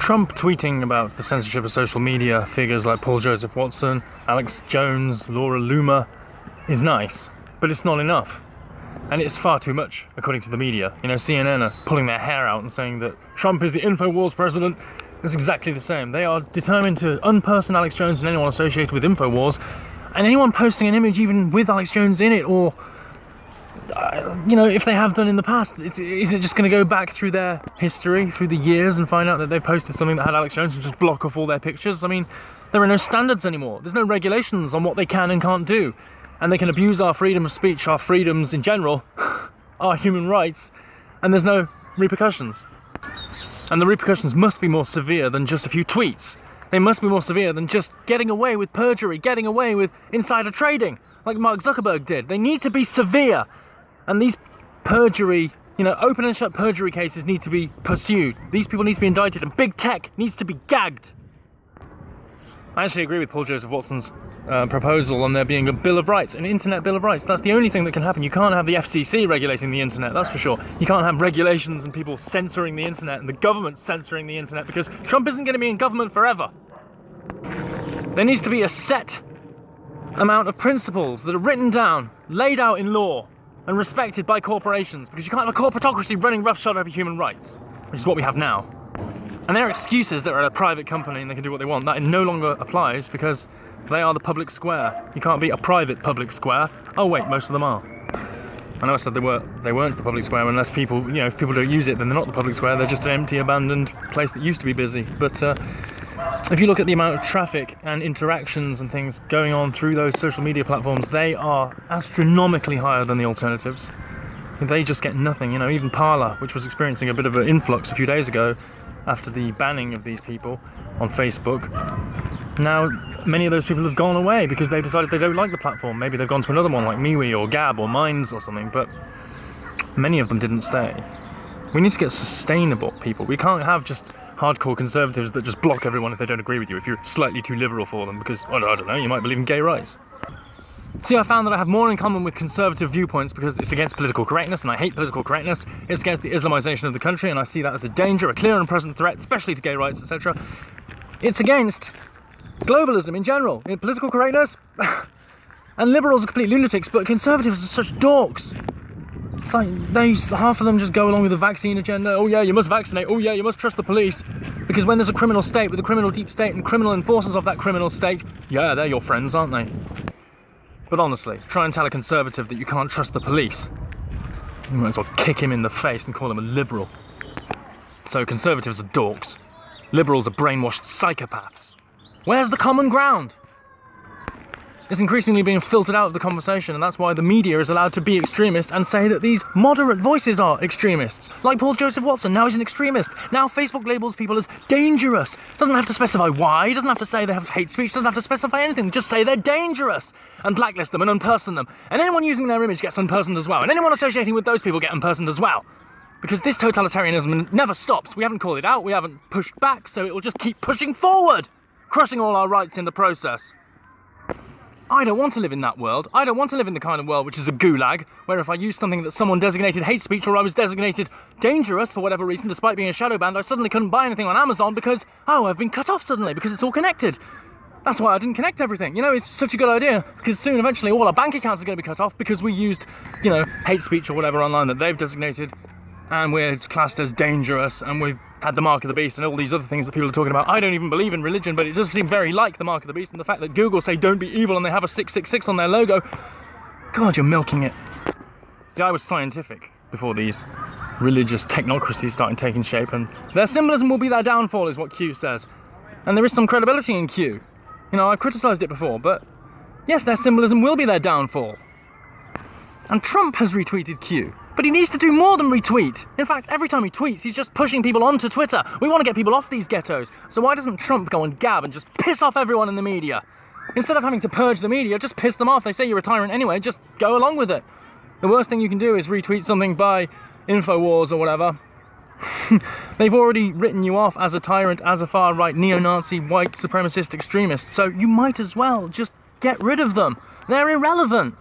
Trump tweeting about the censorship of social media figures like Paul Joseph Watson, Alex Jones, Laura Loomer is nice, but it's not enough. And it's far too much, according to the media. You know, CNN are pulling their hair out and saying that Trump is the InfoWars president. It's exactly the same. They are determined to unperson Alex Jones and anyone associated with InfoWars, and anyone posting an image even with Alex Jones in it, or you know, if they have done in the past, is it just going to go back through their history, through the years, and find out that they posted something that had Alex Jones and just block off all their pictures? I mean, there are no standards anymore. There's no regulations on what they can and can't do. And they can abuse our freedom of speech, our freedoms in general, our human rights, and there's no repercussions. And the repercussions must be more severe than just a few tweets. They must be more severe than just getting away with perjury, getting away with insider trading, like Mark Zuckerberg did. They need to be severe. And these perjury, you know, open and shut perjury cases need to be pursued. These people need to be indicted, and big tech needs to be gagged. I actually agree with Paul Joseph Watson's proposal on there being a Bill of Rights, an Internet Bill of Rights. That's the only thing that can happen. You can't have the FCC regulating the Internet, that's for sure. You can't have regulations and people censoring the Internet and the government censoring the Internet, because Trump isn't going to be in government forever. There needs to be a set amount of principles that are written down, laid out in law, and respected by corporations, because you can't have a corporatocracy running roughshod over human rights, which is what we have now. And there are excuses that are a private company and they can do what they want. That no longer applies because they are the public square. You can't be a private public square. Oh wait, most of them are. I know I said they weren't the public square unless people, you know, if people don't use it, then they're not the public square. They're just an empty, abandoned place that used to be busy. But if you look at the amount of traffic and interactions and things going on through those social media platforms, they are astronomically higher than the alternatives. They just get nothing. You know, even Parler, which was experiencing a bit of an influx a few days ago after the banning of these people on Facebook, now many of those people have gone away because they've decided they don't like the platform. Maybe they've gone to another one like MeWe or Gab or Minds or something, but many of them didn't stay. We need to get sustainable people. We can't have just hardcore conservatives that just block everyone if they don't agree with you, if you're slightly too liberal for them, because, I don't know, you might believe in gay rights. See, I found that I have more in common with conservative viewpoints because it's against political correctness, and I hate political correctness. It's against the Islamization of the country, and I see that as a danger, a clear and present threat, especially to gay rights, etc. It's against globalism in general, in political correctness, and liberals are complete lunatics, but conservatives are such dorks. It's like half of them just go along with the vaccine agenda. Oh yeah, you must vaccinate. Oh yeah, you must trust the police. Because when there's a criminal state with a criminal deep state and criminal enforcers of that criminal state, yeah, they're your friends, aren't they? But honestly, try and tell a conservative that you can't trust the police. You might as well kick him in the face and call him a liberal. So conservatives are dorks. Liberals are brainwashed psychopaths. Where's the common ground? It's increasingly being filtered out of the conversation, and that's why the media is allowed to be extremist and say that these moderate voices are extremists. Like Paul Joseph Watson, now he's an extremist. Now Facebook labels people as dangerous. Doesn't have to specify why, doesn't have to say they have hate speech, doesn't have to specify anything, just say they're dangerous and blacklist them and unperson them. And anyone using their image gets unpersoned as well, and anyone associating with those people get unpersoned as well. Because this totalitarianism never stops. We haven't called it out, we haven't pushed back, so it will just keep pushing forward, crushing all our rights in the process. I don't want to live in that world. I don't want to live in the kind of world which is a gulag, where if I use something that someone designated hate speech or I was designated dangerous for whatever reason, despite being a shadow banned, I suddenly couldn't buy anything on Amazon because, oh, I've been cut off suddenly because it's all connected. That's why I didn't connect everything. You know, it's such a good idea because soon, eventually, all our bank accounts are going to be cut off because we used, you know, hate speech or whatever online that they've designated, and we're classed as dangerous, and we've had the mark of the beast and all these other things that people are talking about. I don't even believe in religion, but it does seem very like the mark of the beast, and the fact that Google say don't be evil and they have a 666 on their logo. God, you're milking it. See, I was scientific before these religious technocracies started taking shape, and their symbolism will be their downfall is what Q says. And there is some credibility in Q. You know, I've criticised it before, but yes, their symbolism will be their downfall. And Trump has retweeted Q. But he needs to do more than retweet. In fact, every time he tweets, he's just pushing people onto Twitter. We want to get people off these ghettos. So why doesn't Trump go on Gab and just piss off everyone in the media? Instead of having to purge the media, just piss them off. They say you're a tyrant anyway, just go along with it. The worst thing you can do is retweet something by InfoWars or whatever. They've already written you off as a tyrant, as a far-right, neo-Nazi, white supremacist extremist. So you might as well just get rid of them. They're irrelevant.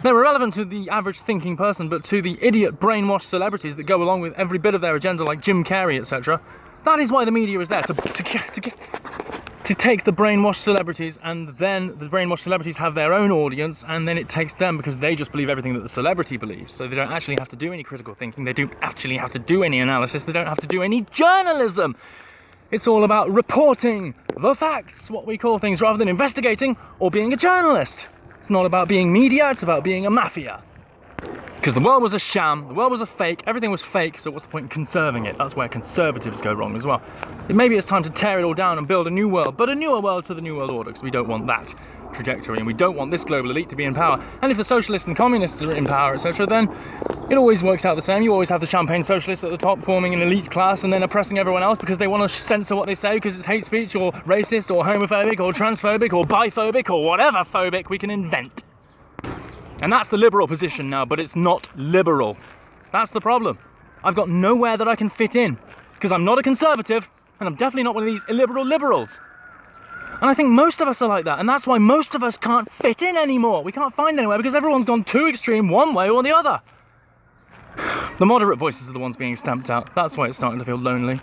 They're irrelevant to the average thinking person, but to the idiot brainwashed celebrities that go along with every bit of their agenda, like Jim Carrey, etc., That is why the media is there, to take the brainwashed celebrities, and then the brainwashed celebrities have their own audience, and then it takes them because they just believe everything that the celebrity believes. So they don't actually have to do any critical thinking, they don't actually have to do any analysis, they don't have to do any journalism. It's all about reporting the facts, what we call things, rather than investigating or being a journalist. It's not about being media, it's about being a mafia. Because the world was a sham, the world was a fake, everything was fake, so what's the point in conserving it? That's where conservatives go wrong as well. Maybe it's time to tear it all down and build a new world, but a newer world to the New World Order, because we don't want that trajectory, and we don't want this global elite to be in power. And if the socialists and communists are in power, etc., then it always works out the same. You always have the champagne socialists at the top forming an elite class and then oppressing everyone else because they want to censor what they say because it's hate speech or racist or homophobic or transphobic or biphobic or whatever phobic we can invent. And that's the liberal position now, but it's not liberal. That's the problem. I've got nowhere that I can fit in because I'm not a conservative and I'm definitely not one of these illiberal liberals. And I think most of us are like that, and that's why most of us can't fit in anymore. We can't find anywhere because everyone's gone too extreme one way or the other. The moderate voices are the ones being stamped out. That's why it's starting to feel lonely.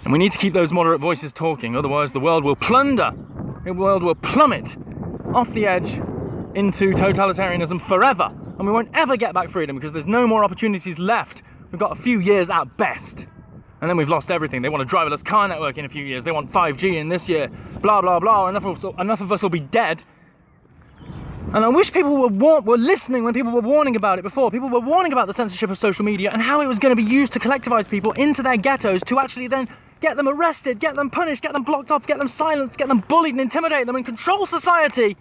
And we need to keep those moderate voices talking, otherwise the world will plunder. The world will plummet off the edge into totalitarianism forever. And we won't ever get back freedom because there's no more opportunities left. We've got a few years at best. And then we've lost everything. They want a driverless car network in a few years. They want 5G in this year. Blah, blah, blah. Enough of us will be dead. And I wish people were listening when people were warning about it before. People were warning about the censorship of social media and how it was going to be used to collectivize people into their ghettos to actually then get them arrested, get them punished, get them blocked off, get them silenced, get them bullied and intimidate them and control society.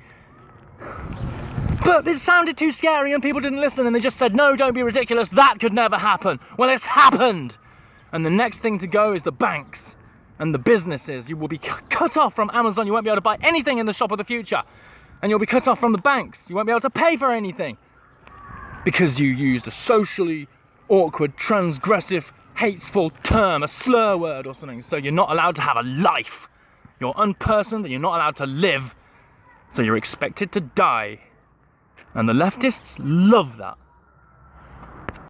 But it sounded too scary and people didn't listen and they just said, no, don't be ridiculous. That could never happen. Well, it's happened. And the next thing to go is the banks and the businesses. You will be cut off from Amazon. You won't be able to buy anything in the shop of the future. And you'll be cut off from the banks. You won't be able to pay for anything. Because you used a socially awkward, transgressive, hateful term, a slur word or something. So you're not allowed to have a life. You're unpersoned and you're not allowed to live. So you're expected to die. And the leftists love that.